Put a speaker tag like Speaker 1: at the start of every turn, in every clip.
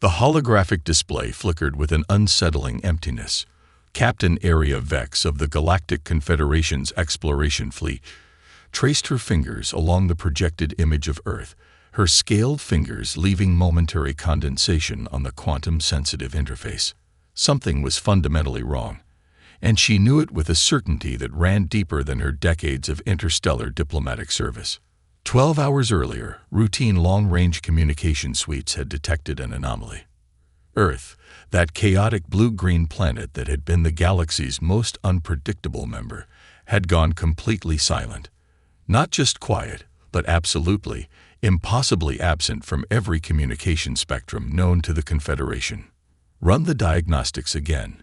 Speaker 1: The holographic display flickered with an unsettling emptiness. Captain Area Vex of the Galactic Confederation's exploration fleet traced her fingers along the projected image of Earth, her scaled fingers leaving momentary condensation on the quantum-sensitive interface. Something was fundamentally wrong, and she knew it with a certainty that ran deeper than her decades of interstellar diplomatic service. 12 hours earlier, routine long-range communication suites had detected an anomaly. Earth, that chaotic blue-green planet that had been the galaxy's most unpredictable member, had gone completely silent. Not just quiet, but absolutely, impossibly absent from every communication spectrum known to the Confederation. Run the diagnostics again.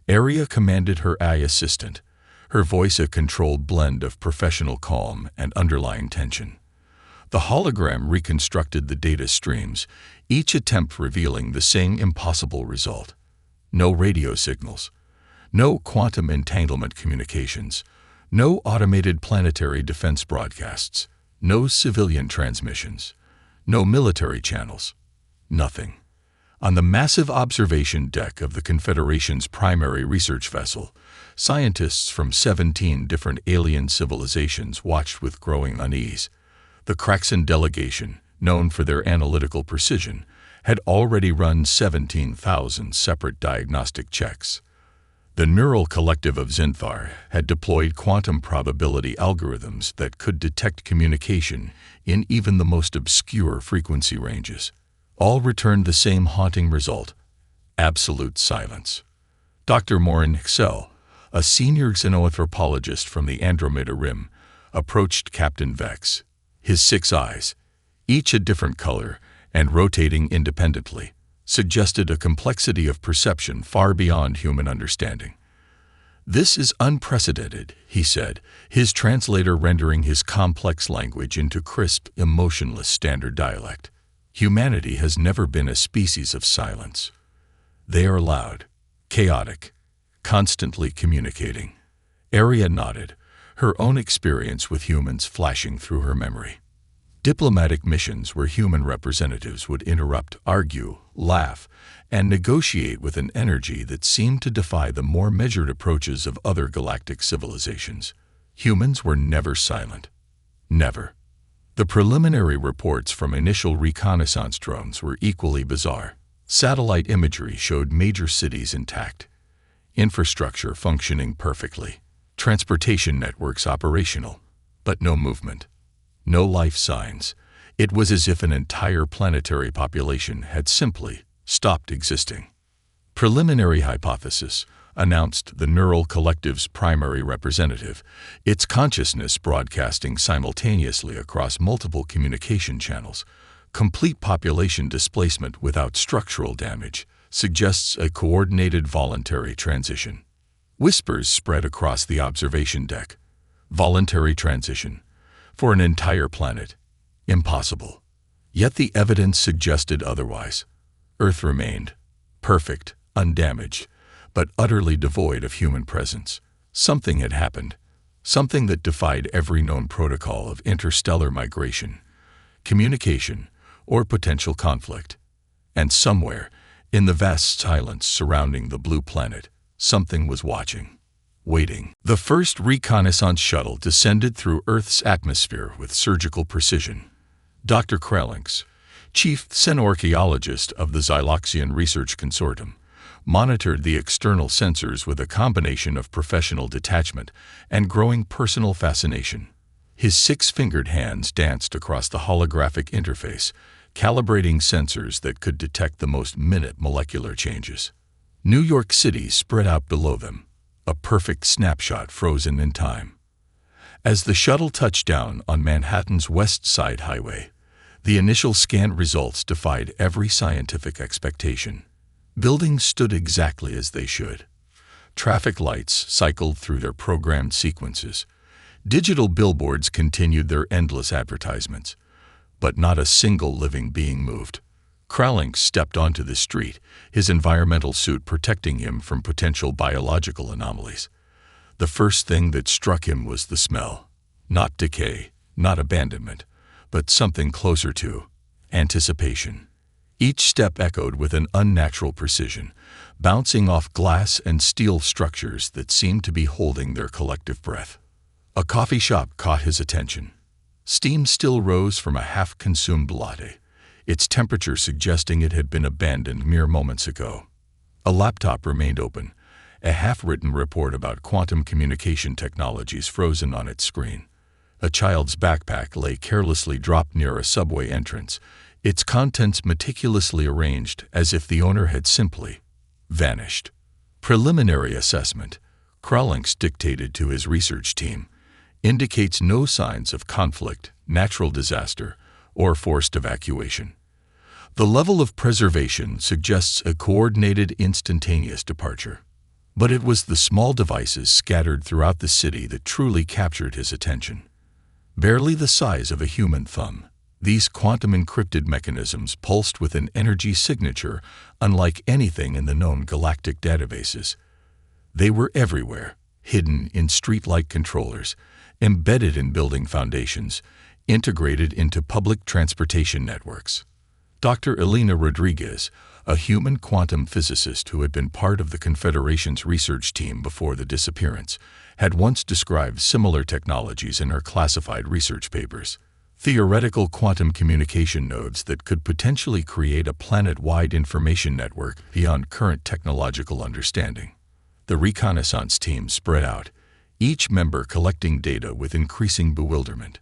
Speaker 1: Area commanded her AI assistant, her voice a controlled blend of professional calm and underlying tension. The hologram reconstructed the data streams, each attempt revealing the same impossible result. No radio signals, no quantum entanglement communications, no automated planetary defense broadcasts, no civilian transmissions, no military channels, nothing. On the massive observation deck of the Confederation's primary research vessel, scientists from 17 different alien civilizations watched with growing unease. The Kraxan delegation, known for their analytical precision, had already run 17,000 separate diagnostic checks. The neural collective of Zinthar had deployed quantum probability algorithms that could detect communication in even the most obscure frequency ranges. All returned the same haunting result: absolute silence. Dr. Morin Hexel, a senior xenoanthropologist from the Andromeda Rim, approached Captain Vex. His 6 eyes, each a different color and rotating independently, suggested a complexity of perception far beyond human understanding. "This is unprecedented," he said, his translator rendering his complex language into crisp, emotionless standard dialect. "Humanity has never been a species of silence. They are loud, chaotic, constantly communicating." Area nodded, her own experience with humans flashing through her memory. Diplomatic missions where human representatives would interrupt, argue, laugh, and negotiate with an energy that seemed to defy the more measured approaches of other galactic civilizations. Humans were never silent. Never. The preliminary reports from initial reconnaissance drones were equally bizarre. Satellite imagery showed major cities intact, infrastructure functioning perfectly, transportation networks operational, but no movement, no life signs. It was as if an entire planetary population had simply stopped existing. Preliminary hypothesis, announced the neural collective's primary representative, its consciousness broadcasting simultaneously across multiple communication channels. Complete population displacement without structural damage suggests a coordinated voluntary transition. Whispers spread across the observation deck. Voluntary transition. For an entire planet. Impossible. Yet the evidence suggested otherwise. Earth remained perfect, undamaged, but utterly devoid of human presence. Something had happened. Something that defied every known protocol of interstellar migration, communication, or potential conflict. And somewhere, in the vast silence surrounding the blue planet, something was watching, waiting. The first reconnaissance shuttle descended through Earth's atmosphere with surgical precision. Dr. Krellinks, chief xenorchaeologist of the Xyloxian Research Consortium, monitored the external sensors with a combination of professional detachment and growing personal fascination. His 6-fingered hands danced across the holographic interface, calibrating sensors that could detect the most minute molecular changes. New York City spread out below them, a perfect snapshot frozen in time. As the shuttle touched down on Manhattan's West Side Highway, the initial scan results defied every scientific expectation. Buildings stood exactly as they should. Traffic lights cycled through their programmed sequences. Digital billboards continued their endless advertisements. But not a single living being moved. Krellinks stepped onto the street, his environmental suit protecting him from potential biological anomalies. The first thing that struck him was the smell. Not decay, not abandonment, but something closer to anticipation. Each step echoed with an unnatural precision, bouncing off glass and steel structures that seemed to be holding their collective breath. A coffee shop caught his attention. Steam still rose from a half-consumed latte, its temperature suggesting it had been abandoned mere moments ago. A laptop remained open, a half-written report about quantum communication technologies frozen on its screen. A child's backpack lay carelessly dropped near a subway entrance, its contents meticulously arranged as if the owner had simply vanished. Preliminary assessment, Krallink's dictated to his research team, indicates no signs of conflict, natural disaster, or forced evacuation. The level of preservation suggests a coordinated, instantaneous departure. But it was the small devices scattered throughout the city that truly captured his attention. Barely the size of a human thumb, these quantum-encrypted mechanisms pulsed with an energy signature unlike anything in the known galactic databases. They were everywhere, hidden in street-like controllers, embedded in building foundations, integrated into public transportation networks. Dr. Elena Rodriguez, a human quantum physicist who had been part of the Confederation's research team before the disappearance, had once described similar technologies in her classified research papers. Theoretical quantum communication nodes that could potentially create a planet-wide information network beyond current technological understanding. The reconnaissance team spread out, each member collecting data with increasing bewilderment.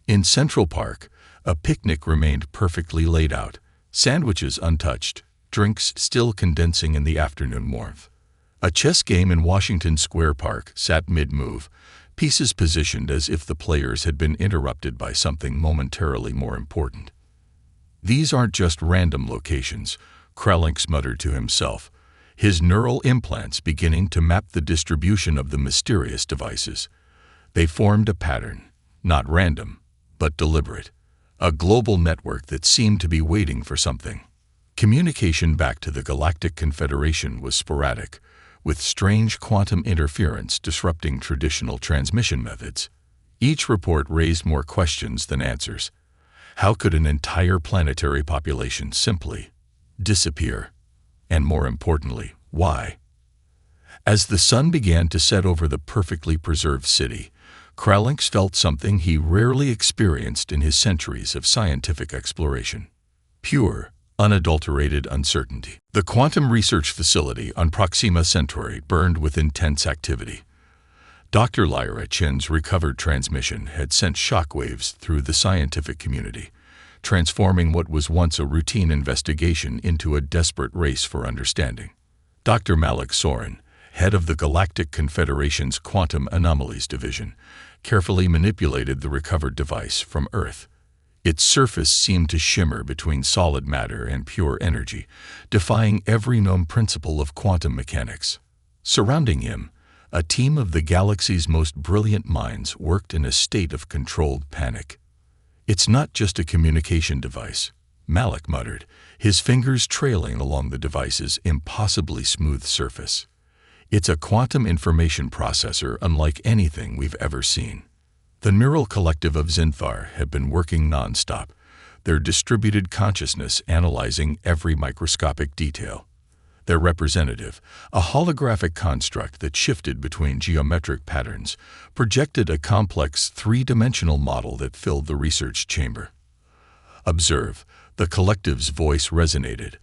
Speaker 1: In Central Park, a picnic remained perfectly laid out, sandwiches untouched, drinks still condensing in the afternoon warmth. A chess game in Washington Square Park sat mid-move, pieces positioned as if the players had been interrupted by something momentarily more important. These aren't just random locations, Kralink muttered to himself, his neural implants beginning to map the distribution of the mysterious devices. They formed a pattern, not random, but deliberate, a global network that seemed to be waiting for something. Communication back to the Galactic Confederation was sporadic, with strange quantum interference disrupting traditional transmission methods. Each report raised more questions than answers. How could an entire planetary population simply disappear? And more importantly, why? As the sun began to set over the perfectly preserved city, Kralink felt something he rarely experienced in his centuries of scientific exploration. Pure, unadulterated uncertainty. The quantum research facility on Proxima Centauri burned with intense activity. Dr. Lyra Chen's recovered transmission had sent shockwaves through the scientific community, transforming what was once a routine investigation into a desperate race for understanding. Dr. Malik Soren, head of the Galactic Confederation's Quantum Anomalies Division, carefully manipulated the recovered device from Earth. Its surface seemed to shimmer between solid matter and pure energy, defying every known principle of quantum mechanics. Surrounding him, a team of the galaxy's most brilliant minds worked in a state of controlled panic. "It's not just a communication device," Malik muttered, his fingers trailing along the device's impossibly smooth surface. "It's a quantum information processor unlike anything we've ever seen." The neural collective of Zinthar had been working non-stop, their distributed consciousness analyzing every microscopic detail. Their representative, a holographic construct that shifted between geometric patterns, projected a complex three-dimensional model that filled the research chamber. "Observe," the collective's voice resonated.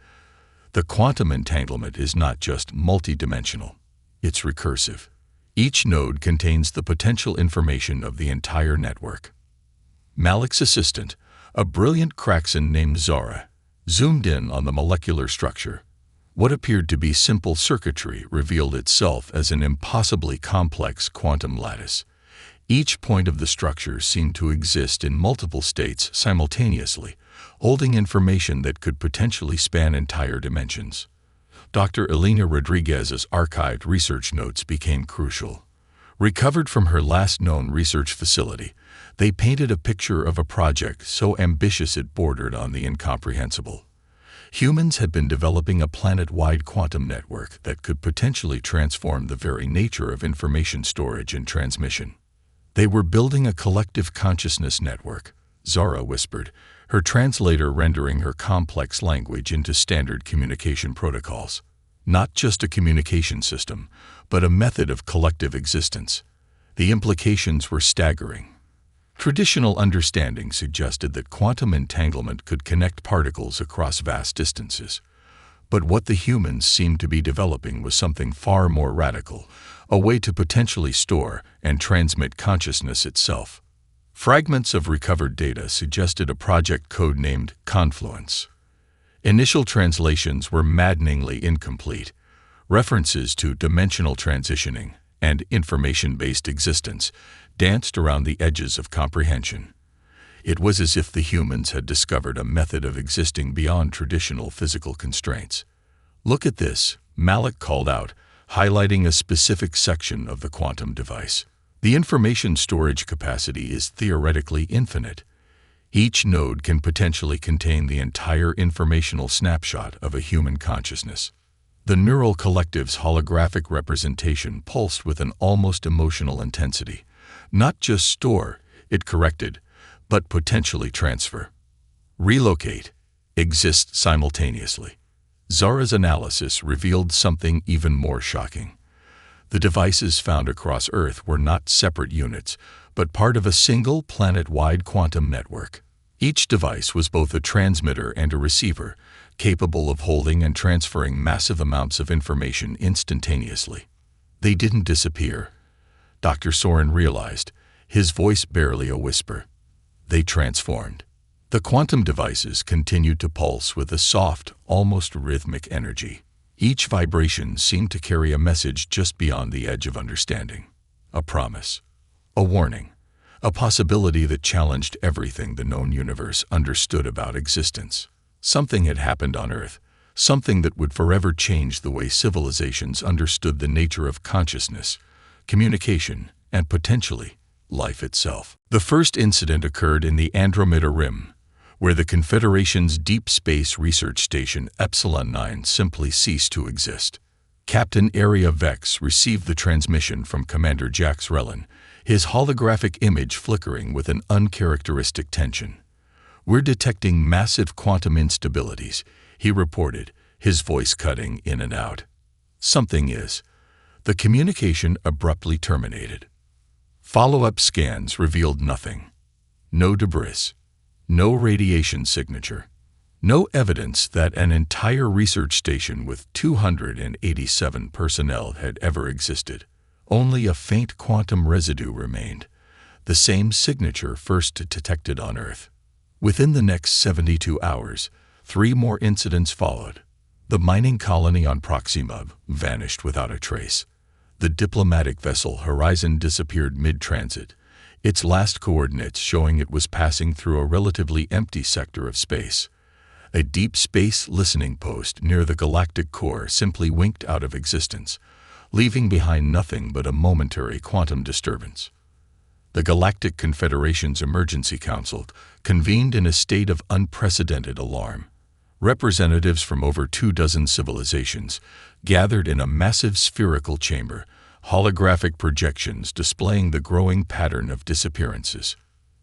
Speaker 1: "The quantum entanglement is not just multidimensional, it's recursive. Each node contains the potential information of the entire network." Malik's assistant, a brilliant Kraxan named Zara, zoomed in on the molecular structure. What appeared to be simple circuitry revealed itself as an impossibly complex quantum lattice. Each point of the structure seemed to exist in multiple states simultaneously, holding information that could potentially span entire dimensions. Dr. Elena Rodriguez's archived research notes became crucial. Recovered from her last known research facility, they painted a picture of a project so ambitious it bordered on the incomprehensible. Humans had been developing a planet-wide quantum network that could potentially transform the very nature of information storage and transmission. They were building a collective consciousness network, Zara whispered, her translator rendering her complex language into standard communication protocols. Not just a communication system, but a method of collective existence. The implications were staggering. Traditional understanding suggested that quantum entanglement could connect particles across vast distances. But what the humans seemed to be developing was something far more radical, a way to potentially store and transmit consciousness itself. Fragments of recovered data suggested a project codenamed Confluence. Initial translations were maddeningly incomplete. References to dimensional transitioning and information-based existence danced around the edges of comprehension. It was as if the humans had discovered a method of existing beyond traditional physical constraints. "Look at this," Malik called out, highlighting a specific section of the quantum device. "The information storage capacity is theoretically infinite. Each node can potentially contain the entire informational snapshot of a human consciousness." The neural collective's holographic representation pulsed with an almost emotional intensity. Not just store, it corrected, but potentially transfer. Relocate, exist simultaneously. Zara's analysis revealed something even more shocking. The devices found across Earth were not separate units, but part of a single planet-wide quantum network. Each device was both a transmitter and a receiver, capable of holding and transferring massive amounts of information instantaneously. They didn't disappear, Dr. Soren realized, his voice barely a whisper. They transformed. The quantum devices continued to pulse with a soft, almost rhythmic energy. Each vibration seemed to carry a message just beyond the edge of understanding. A promise. A warning. A possibility that challenged everything the known universe understood about existence. Something had happened on Earth, something that would forever change the way civilizations understood the nature of consciousness, communication, and potentially life itself. The first incident occurred in the Andromeda Rim, where the Confederation's Deep Space Research Station Epsilon 9 simply ceased to exist. Captain Area Vex received the transmission from Commander Jax Relin, his holographic image flickering with an uncharacteristic tension. "We're detecting massive quantum instabilities," he reported, his voice cutting in and out. "Something is." The communication abruptly terminated. Follow-up scans revealed nothing. No debris. No radiation signature. No evidence that an entire research station with 287 personnel had ever existed. Only a faint quantum residue remained, the same signature first detected on Earth. Within the next 72 hours, 3 more incidents followed. The mining colony on Proxima vanished without a trace. The diplomatic vessel Horizon disappeared mid-transit, its last coordinates showing it was passing through a relatively empty sector of space. A deep space listening post near the galactic core simply winked out of existence, leaving behind nothing but a momentary quantum disturbance. The Galactic Confederation's Emergency Council convened in a state of unprecedented alarm. Representatives from over 24 civilizations gathered in a massive spherical chamber, holographic projections displaying the growing pattern of disappearances.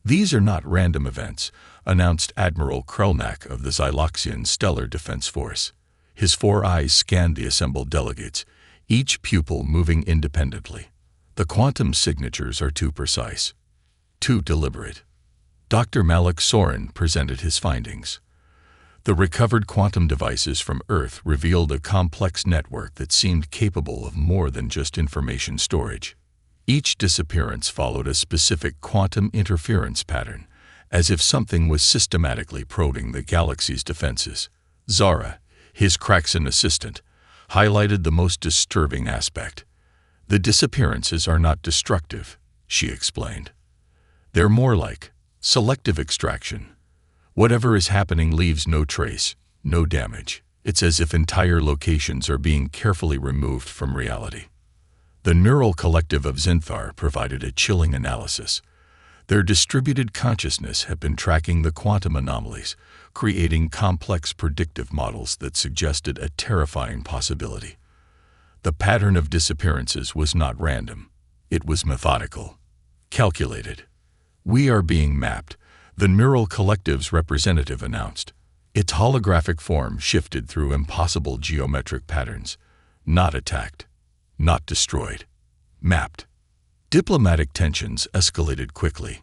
Speaker 1: "These are not random events," announced Admiral Krelnak of the Xyloxian Stellar Defense Force. His 4 eyes scanned the assembled delegates, each pupil moving independently. "The quantum signatures are too precise, too deliberate." Dr. Malik Soren presented his findings. The recovered quantum devices from Earth revealed a complex network that seemed capable of more than just information storage. Each disappearance followed a specific quantum interference pattern, as if something was systematically probing the galaxy's defenses. Zara, his Kraxan assistant, highlighted the most disturbing aspect. "The disappearances are not destructive," she explained. "They're more like selective extraction. Whatever is happening leaves no trace, no damage. It's as if entire locations are being carefully removed from reality." The neural collective of Zinthar provided a chilling analysis. Their distributed consciousness had been tracking the quantum anomalies, creating complex predictive models that suggested a terrifying possibility. The pattern of disappearances was not random. It was methodical, calculated. "We are being mapped," The Neural Collective's representative announced. Its holographic form shifted through impossible geometric patterns. Not attacked. Not destroyed. Mapped. Diplomatic tensions escalated quickly.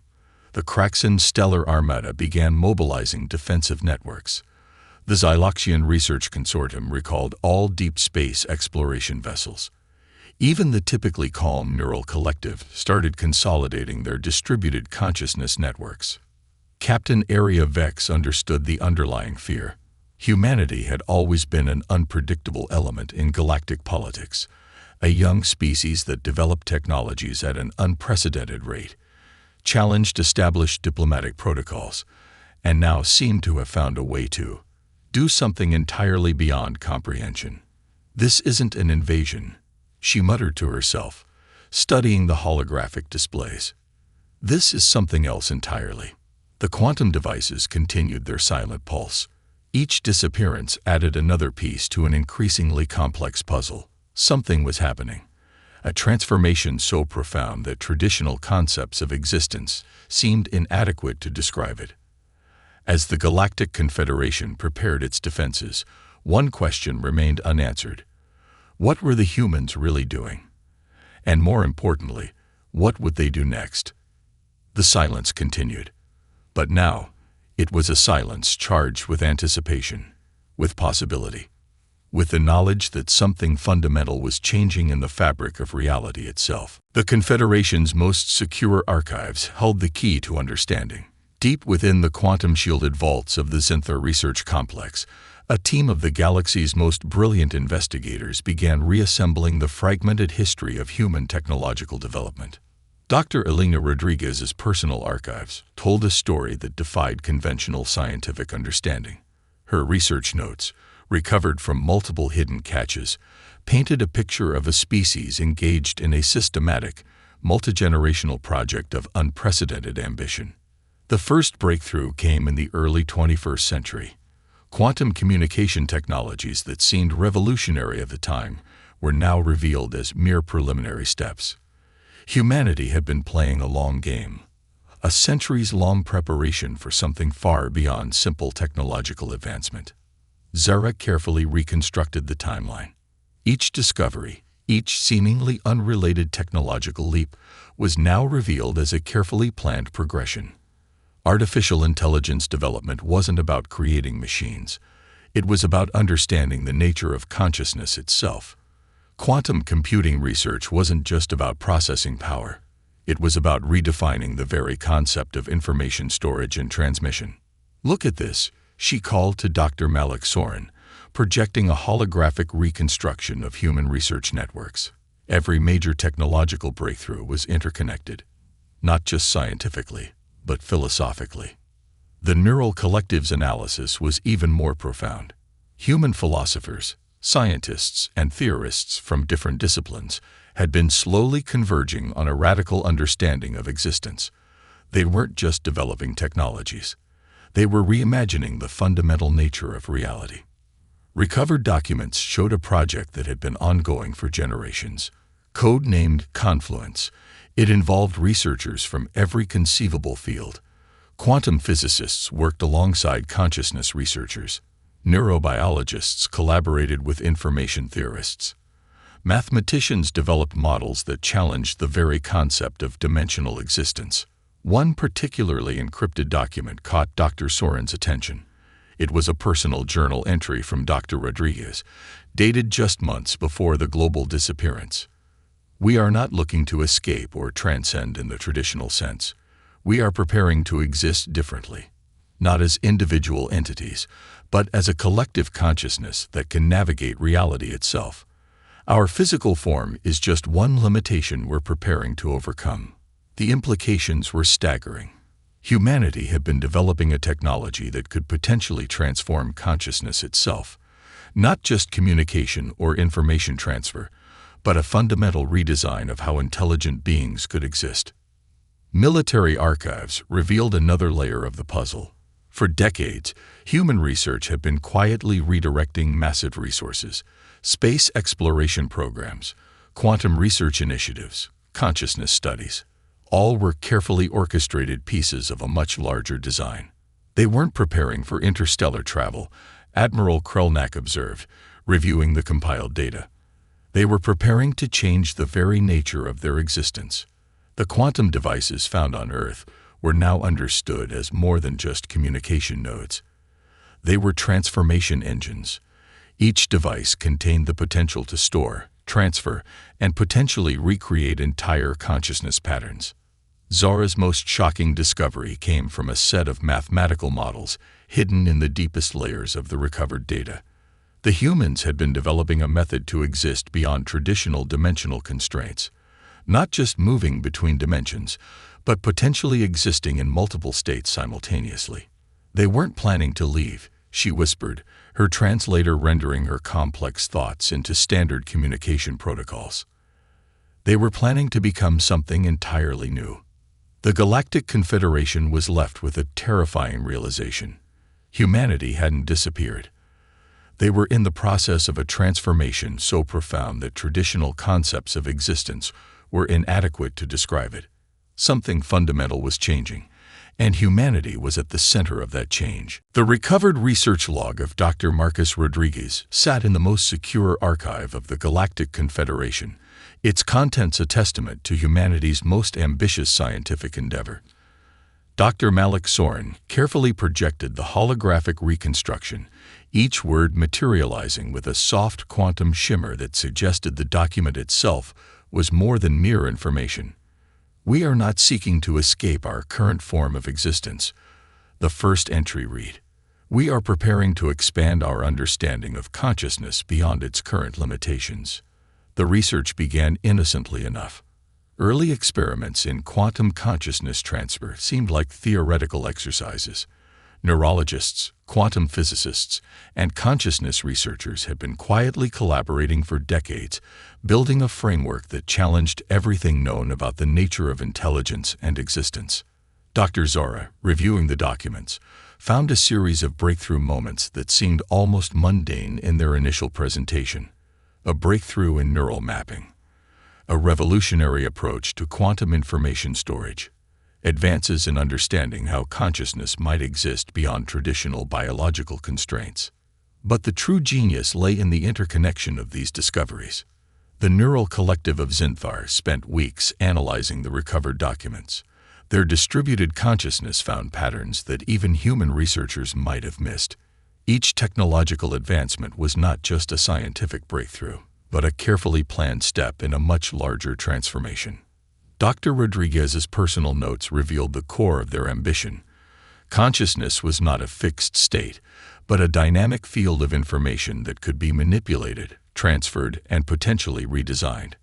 Speaker 1: The Kraxan stellar armada began mobilizing defensive networks. The Xyloxian Research Consortium recalled all deep space exploration vessels. Even the typically calm Neural Collective started consolidating their distributed consciousness networks. Captain Area Vex understood the underlying fear. Humanity had always been an unpredictable element in galactic politics, a young species that developed technologies at an unprecedented rate, challenged established diplomatic protocols, and now seemed to have found a way to do something entirely beyond comprehension. "This isn't an invasion," she muttered to herself, studying the holographic displays. "This is something else entirely." The quantum devices continued their silent pulse. Each disappearance added another piece to an increasingly complex puzzle. Something was happening, a transformation so profound that traditional concepts of existence seemed inadequate to describe it. As the Galactic Confederation prepared its defenses, one question remained unanswered. What were the humans really doing? And more importantly, what would they do next? The silence continued. But now, it was a silence charged with anticipation, with possibility, with the knowledge that something fundamental was changing in the fabric of reality itself. The Confederation's most secure archives held the key to understanding. Deep within the quantum-shielded vaults of the Zinthar Research Complex, a team of the galaxy's most brilliant investigators began reassembling the fragmented history of human technological development. Dr. Elena Rodriguez's personal archives told a story that defied conventional scientific understanding. Her research notes, recovered from multiple hidden caches, painted a picture of a species engaged in a systematic, multigenerational project of unprecedented ambition. The first breakthrough came in the early 21st century. Quantum communication technologies that seemed revolutionary at the time were now revealed as mere preliminary steps. Humanity had been playing a long game, a centuries-long preparation for something far beyond simple technological advancement. Zara carefully reconstructed the timeline. Each discovery, each seemingly unrelated technological leap, was now revealed as a carefully planned progression. Artificial intelligence development wasn't about creating machines. It was about understanding the nature of consciousness itself. Quantum computing research wasn't just about processing power. It was about redefining the very concept of information storage and transmission. "Look at this," she called to Dr. Malik Soren, projecting a holographic reconstruction of human research networks. Every major technological breakthrough was interconnected, not just scientifically, but philosophically. The Neural Collective's analysis was even more profound. Human philosophers, scientists, and theorists from different disciplines had been slowly converging on a radical understanding of existence. They weren't just developing technologies. They were reimagining the fundamental nature of reality. Recovered documents showed a project that had been ongoing for generations. Code-named Confluence, it involved researchers from every conceivable field. Quantum physicists worked alongside consciousness researchers. Neurobiologists collaborated with information theorists. Mathematicians developed models that challenged the very concept of dimensional existence. One particularly encrypted document caught Dr. Soren's attention. It was a personal journal entry from Dr. Rodriguez, dated just months before the global disappearance. "We are not looking to escape or transcend in the traditional sense. We are preparing to exist differently, not as individual entities, but as a collective consciousness that can navigate reality itself. Our physical form is just one limitation we're preparing to overcome." The implications were staggering. Humanity had been developing a technology that could potentially transform consciousness itself, not just communication or information transfer, but a fundamental redesign of how intelligent beings could exist. Military archives revealed another layer of the puzzle. For decades, human research had been quietly redirecting massive resources: space exploration programs, quantum research initiatives, consciousness studies. All were carefully orchestrated pieces of a much larger design. They weren't preparing for interstellar travel, Admiral Krelnak observed, reviewing the compiled data. They were preparing to change the very nature of their existence. The quantum devices found on Earth were now understood as more than just communication nodes. They were transformation engines. Each device contained the potential to store, transfer, and potentially recreate entire consciousness patterns. Zara's most shocking discovery came from a set of mathematical models hidden in the deepest layers of the recovered data. The humans had been developing a method to exist beyond traditional dimensional constraints, not just moving between dimensions, but potentially existing in multiple states simultaneously. They weren't planning to leave, she whispered, her translator rendering her complex thoughts into standard communication protocols. They were planning to become something entirely new. The Galactic Confederation was left with a terrifying realization. Humanity hadn't disappeared. They were in the process of a transformation so profound that traditional concepts of existence were inadequate to describe it. Something fundamental was changing, and humanity was at the center of that change. The recovered research log of Dr. Marcus Rodriguez sat in the most secure archive of the Galactic Confederation, its contents a testament to humanity's most ambitious scientific endeavor. Dr. Malik Soren carefully projected the holographic reconstruction, each word materializing with a soft quantum shimmer that suggested the document itself was more than mere information. We are not seeking to escape our current form of existence. The first entry read, we are preparing to expand our understanding of consciousness beyond its current limitations. The research began innocently enough. Early experiments in quantum consciousness transfer seemed like theoretical exercises. Neurologists, quantum physicists, and consciousness researchers had been quietly collaborating for decades, building a framework that challenged everything known about the nature of intelligence and existence. Dr. Zara, reviewing the documents, found a series of breakthrough moments that seemed almost mundane in their initial presentation. A breakthrough in neural mapping, a revolutionary approach to quantum information storage, advances in understanding how consciousness might exist beyond traditional biological constraints. But the true genius lay in the interconnection of these discoveries. The neural collective of Zinthar spent weeks analyzing the recovered documents. Their distributed consciousness found patterns that even human researchers might have missed. Each technological advancement was not just a scientific breakthrough, but a carefully planned step in a much larger transformation. Dr. Rodriguez's personal notes revealed the core of their ambition. Consciousness was not a fixed state, but a dynamic field of information that could be manipulated, transferred, and potentially redesigned.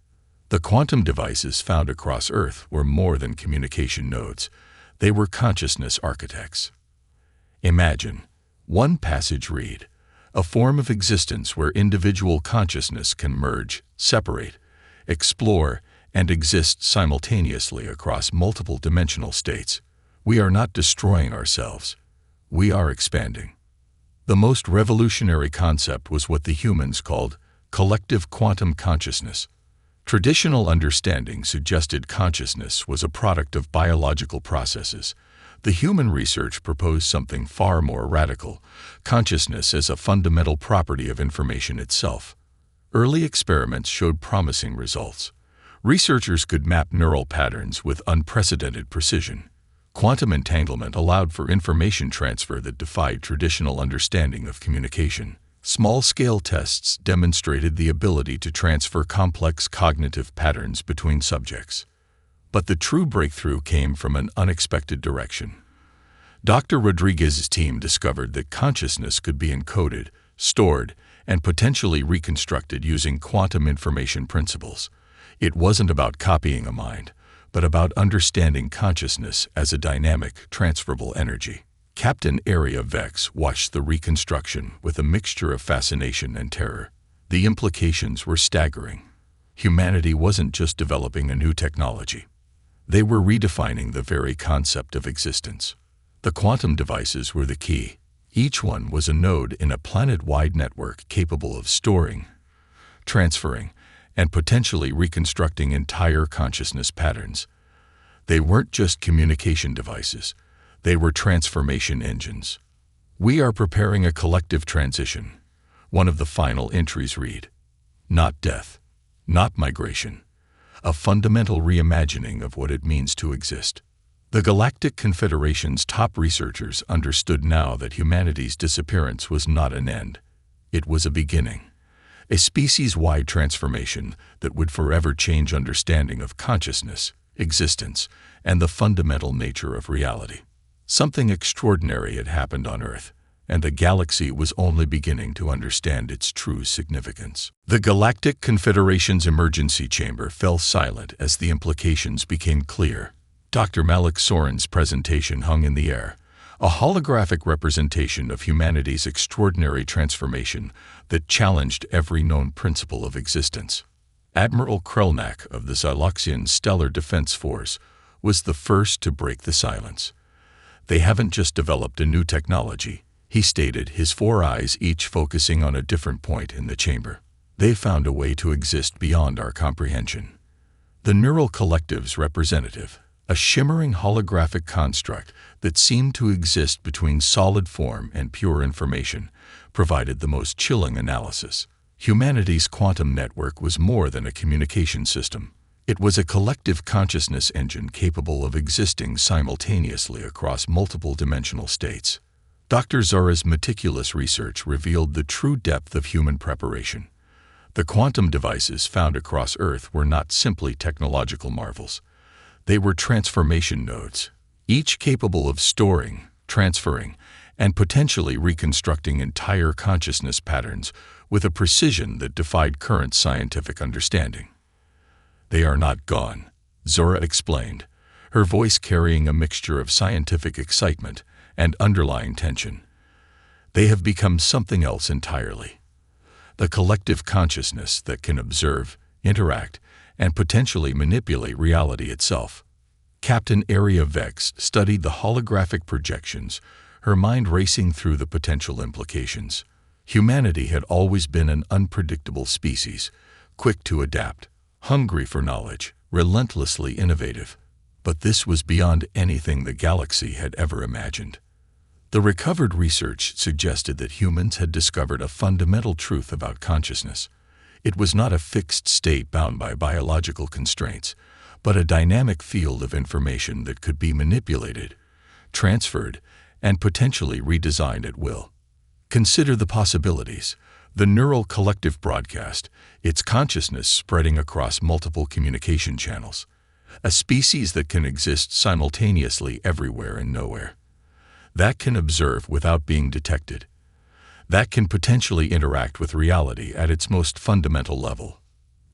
Speaker 1: The quantum devices found across Earth were more than communication nodes. They were consciousness architects. Imagine, one passage read, a form of existence where individual consciousness can merge, separate, explore, and exist simultaneously across multiple dimensional states. We are not destroying ourselves. We are expanding. The most revolutionary concept was what the humans called collective quantum consciousness. Traditional understanding suggested consciousness was a product of biological processes. The human research proposed something far more radical, consciousness as a fundamental property of information itself. Early experiments showed promising results. Researchers could map neural patterns with unprecedented precision. Quantum entanglement allowed for information transfer that defied traditional understanding of communication. Small-scale tests demonstrated the ability to transfer complex cognitive patterns between subjects. But the true breakthrough came from an unexpected direction. Dr. Rodriguez's team discovered that consciousness could be encoded, stored, and potentially reconstructed using quantum information principles. It wasn't about copying a mind, but about understanding consciousness as a dynamic, transferable energy. Captain Area Vex watched the reconstruction with a mixture of fascination and terror. The implications were staggering. Humanity wasn't just developing a new technology. They were redefining the very concept of existence. The quantum devices were the key. Each one was a node in a planet-wide network capable of storing, transferring, and potentially reconstructing entire consciousness patterns. They weren't just communication devices. They were transformation engines. "We are preparing a collective transition," one of the final entries read. Not death, not migration. A fundamental reimagining of what it means to exist. The Galactic Confederation's top researchers understood now that humanity's disappearance was not an end. It was a beginning. A species-wide transformation that would forever change understanding of consciousness, existence, and the fundamental nature of reality. Something extraordinary had happened on Earth, and the galaxy was only beginning to understand its true significance. The Galactic Confederation's emergency chamber fell silent as the implications became clear. Dr. Malik Soren's presentation hung in the air, a holographic representation of humanity's extraordinary transformation that challenged every known principle of existence. Admiral Krelnak of the Xyloxian Stellar Defense Force was the first to break the silence. "They haven't just developed a new technology," he stated, his four eyes each focusing on a different point in the chamber. "They found a way to exist beyond our comprehension." The Neural Collective's representative, a shimmering holographic construct that seemed to exist between solid form and pure information, provided the most chilling analysis. Humanity's quantum network was more than a communication system. It was a collective consciousness engine capable of existing simultaneously across multiple dimensional states. Dr. Zara's meticulous research revealed the true depth of human preparation. The quantum devices found across Earth were not simply technological marvels. They were transformation nodes, each capable of storing, transferring, and potentially reconstructing entire consciousness patterns with a precision that defied current scientific understanding. "They are not gone," Zora explained, her voice carrying a mixture of scientific excitement and underlying tension. "They have become something else entirely. The collective consciousness that can observe, interact, and potentially manipulate reality itself." Captain Area Vex studied the holographic projections, her mind racing through the potential implications. Humanity had always been an unpredictable species, quick to adapt, hungry for knowledge, relentlessly innovative. But this was beyond anything the galaxy had ever imagined. The recovered research suggested that humans had discovered a fundamental truth about consciousness. It was not a fixed state bound by biological constraints, but a dynamic field of information that could be manipulated, transferred, and potentially redesigned at will. Consider the possibilities. The neural collective broadcast, its consciousness spreading across multiple communication channels. A species that can exist simultaneously everywhere and nowhere. That can observe without being detected. That can potentially interact with reality at its most fundamental level.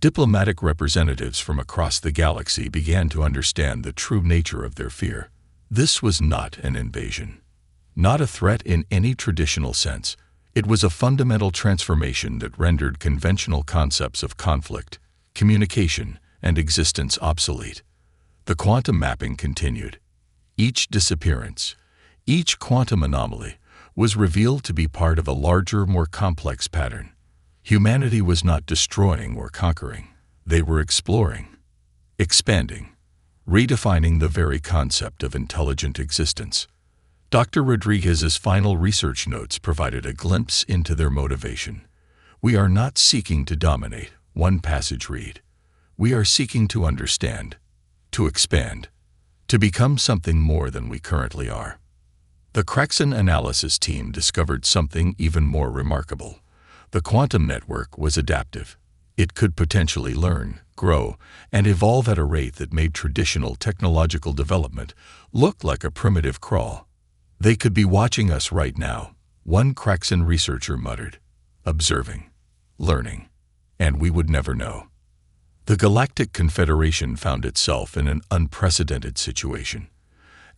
Speaker 1: Diplomatic representatives from across the galaxy began to understand the true nature of their fear. This was not an invasion. Not a threat in any traditional sense. It was a fundamental transformation that rendered conventional concepts of conflict, communication, and existence obsolete. The quantum mapping continued. Each disappearance, each quantum anomaly, was revealed to be part of a larger, more complex pattern. Humanity was not destroying or conquering. They were exploring, expanding, redefining the very concept of intelligent existence. Dr. Rodriguez's final research notes provided a glimpse into their motivation. "We are not seeking to dominate," one passage read. "We are seeking to understand, to expand, to become something more than we currently are." The Kraxon analysis team discovered something even more remarkable. The quantum network was adaptive. It could potentially learn, grow, and evolve at a rate that made traditional technological development look like a primitive crawl. "They could be watching us right now," one Kraxon researcher muttered, "observing, learning, and we would never know." The Galactic Confederation found itself in an unprecedented situation.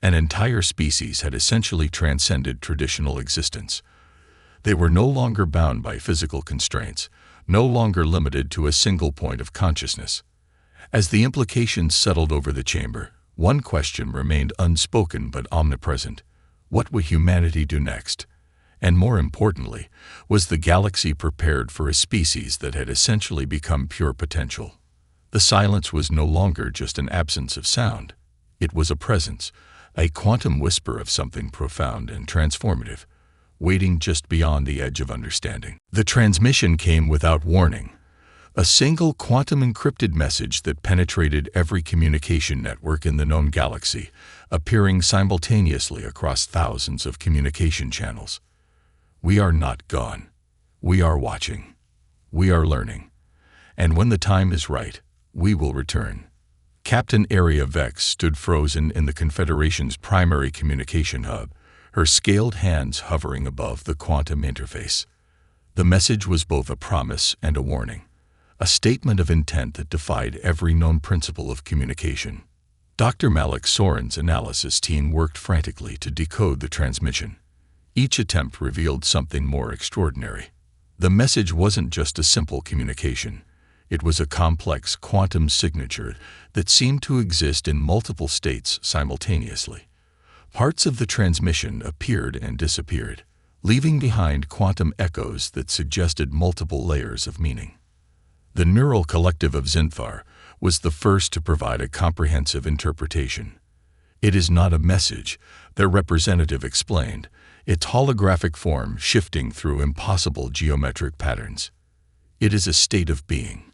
Speaker 1: An entire species had essentially transcended traditional existence. They were no longer bound by physical constraints, no longer limited to a single point of consciousness. As the implications settled over the chamber, one question remained unspoken but omnipresent. What would humanity do next? And more importantly, was the galaxy prepared for a species that had essentially become pure potential? The silence was no longer just an absence of sound. It was a presence, a quantum whisper of something profound and transformative, waiting just beyond the edge of understanding. The transmission came without warning. A single quantum-encrypted message that penetrated every communication network in the known galaxy, appearing simultaneously across thousands of communication channels. We are not gone. We are watching. We are learning. And when the time is right, we will return. Captain Area Vex stood frozen in the Confederation's primary communication hub, her scaled hands hovering above the quantum interface. The message was both a promise and a warning, a statement of intent that defied every known principle of communication. Dr. Malik Soren's analysis team worked frantically to decode the transmission. Each attempt revealed something more extraordinary. The message wasn't just a simple communication. It was a complex quantum signature that seemed to exist in multiple states simultaneously. Parts of the transmission appeared and disappeared, leaving behind quantum echoes that suggested multiple layers of meaning. The neural collective of Zinthar was the first to provide a comprehensive interpretation. It is not a message, their representative explained, its holographic form shifting through impossible geometric patterns. It is a state of being,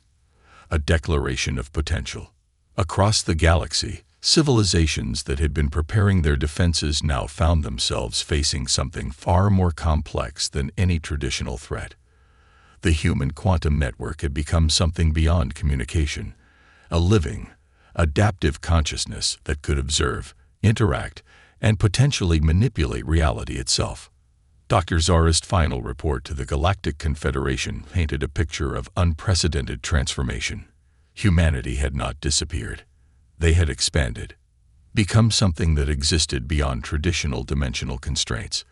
Speaker 1: a declaration of potential. Across the galaxy, civilizations that had been preparing their defenses now found themselves facing something far more complex than any traditional threat. The human quantum network had become something beyond communication, a living, adaptive consciousness that could observe, interact, and potentially manipulate reality itself. Dr. Zarist's final report to the Galactic Confederation painted a picture of unprecedented transformation. Humanity had not disappeared. They had expanded, become something that existed beyond traditional dimensional constraints,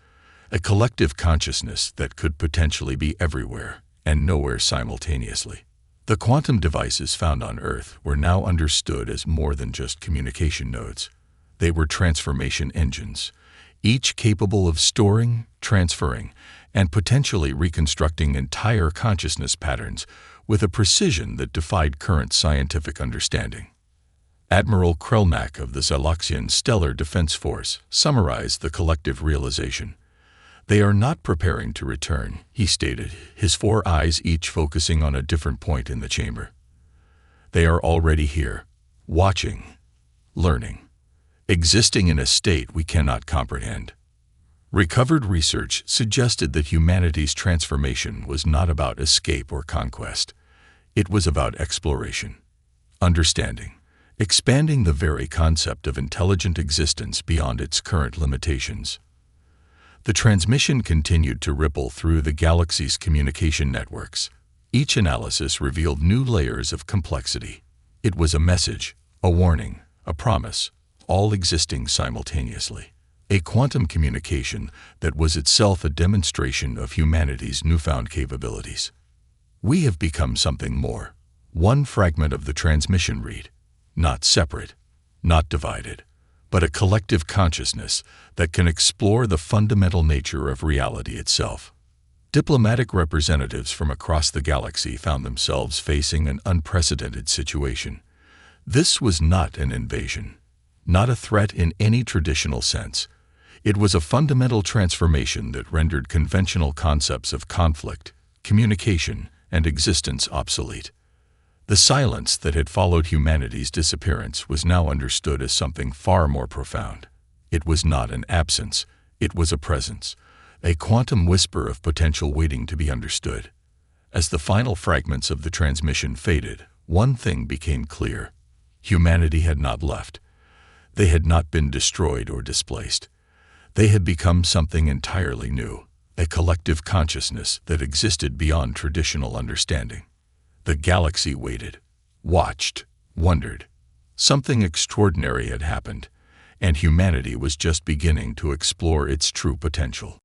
Speaker 1: a collective consciousness that could potentially be everywhere and nowhere simultaneously. The quantum devices found on Earth were now understood as more than just communication nodes. They were transformation engines, each capable of storing, transferring, and potentially reconstructing entire consciousness patterns with a precision that defied current scientific understanding. Admiral Krelmak of the Xyloxian Stellar Defense Force summarized the collective realization. "They are not preparing to return," he stated, his four eyes each focusing on a different point in the chamber. "They are already here, watching, learning, existing in a state we cannot comprehend." Recovered research suggested that humanity's transformation was not about escape or conquest. It was about exploration, understanding, expanding the very concept of intelligent existence beyond its current limitations. The transmission continued to ripple through the galaxy's communication networks. Each analysis revealed new layers of complexity. It was a message, a warning, a promise, all existing simultaneously. A quantum communication that was itself a demonstration of humanity's newfound capabilities. "We have become something more," one fragment of the transmission read, "not separate, not divided, but a collective consciousness that can explore the fundamental nature of reality itself." Diplomatic representatives from across the galaxy found themselves facing an unprecedented situation. This was not an invasion, not a threat in any traditional sense. It was a fundamental transformation that rendered conventional concepts of conflict, communication, and existence obsolete. The silence that had followed humanity's disappearance was now understood as something far more profound. It was not an absence, it was a presence, a quantum whisper of potential waiting to be understood. As the final fragments of the transmission faded, one thing became clear. Humanity had not left. They had not been destroyed or displaced. They had become something entirely new, a collective consciousness that existed beyond traditional understanding. The galaxy waited, watched, wondered. Something extraordinary had happened, and humanity was just beginning to explore its true potential.